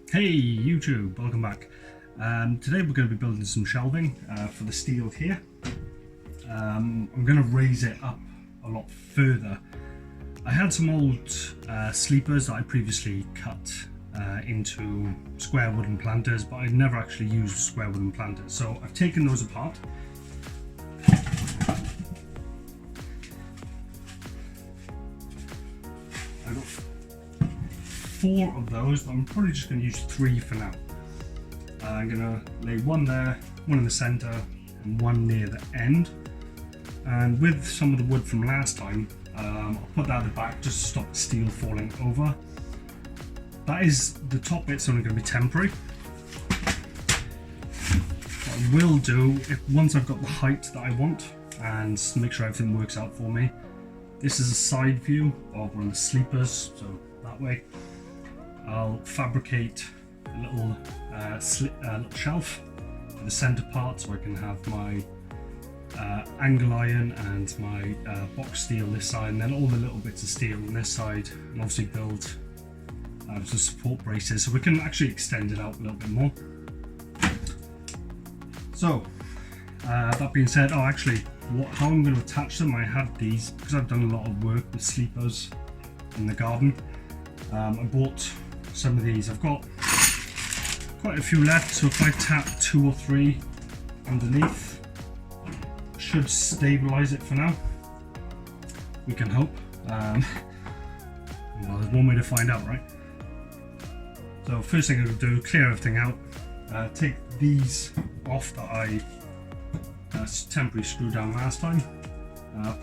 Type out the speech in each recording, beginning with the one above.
Hey YouTube, welcome back. Today we're going to be building some shelving for the steel here. I'm going to raise it up a lot further. I had some old sleepers that I previously cut into square wooden planters, but I never actually used square wooden planters, so I've taken those apart. I've got 4 of those, but I'm probably just going to use 3 for now. I'm going to lay one there, one in the center, and one near the end. And with some of the wood from last time, I'll put that at the back just to stop the steel falling over. That is, the top bit's only going to be temporary. What I will do, once I've got the height that I want, and make sure everything works out for me, this is a side view of one of the sleepers, so that way. I'll fabricate a little shelf for the center part, so I can have my angle iron and my box steel this side, and then all the little bits of steel on this side, and obviously build some support braces so we can actually extend it out a little bit more. So that being said, how I'm going to attach them, I have these because I've done a lot of work with sleepers in the garden. I bought some of these. I've got quite a few left, so if I tap 2 or 3 underneath, should stabilize it for now. We can hope. Well, there's one way to find out, right? So first thing I'm going to do, clear everything out, take these off that I temporarily screwed down last time,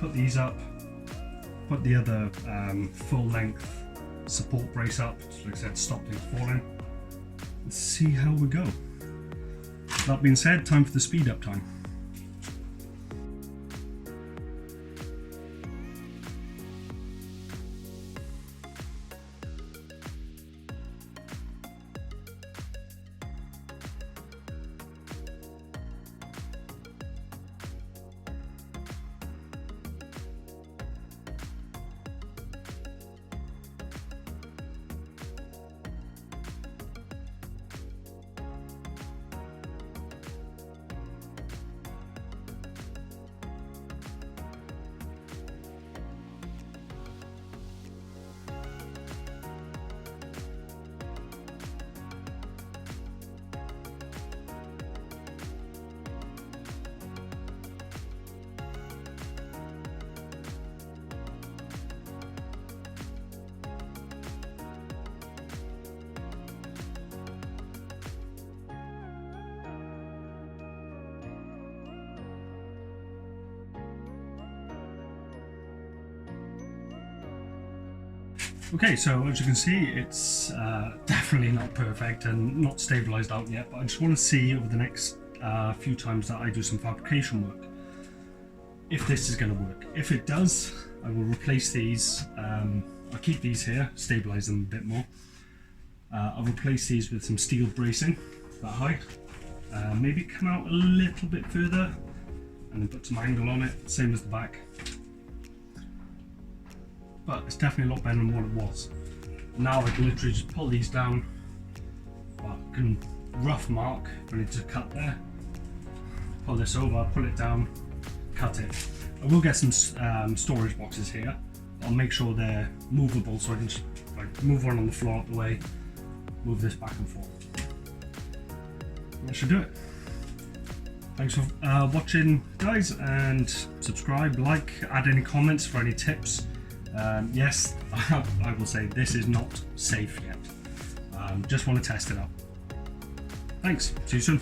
put these up, put the other full length support brace up, like I said, stop things falling. Let's see how we go. That being said, time for the speed up time. Okay, so as you can see, it's definitely not perfect and not stabilized out yet, but I just want to see over the next few times that I do some fabrication work if this is going to work. If it does, I will replace these. I'll keep these here, stabilize them a bit more. I'll replace these with some steel bracing that height, maybe come out a little bit further and then put some angle on it, same as the back. But it's definitely a lot better than what it was. Now I can literally just pull these down. Well, I can rough mark if I need to cut there. Pull this over, pull it down, cut it. I will get some storage boxes here. I'll make sure they're movable, so I can just move one on the floor out the way, move this back and forth. That should do it. Thanks for watching, guys, and subscribe, like, add any comments for any tips. Yes, I will say this is not safe yet. Just want to test it out. Thanks. See you soon.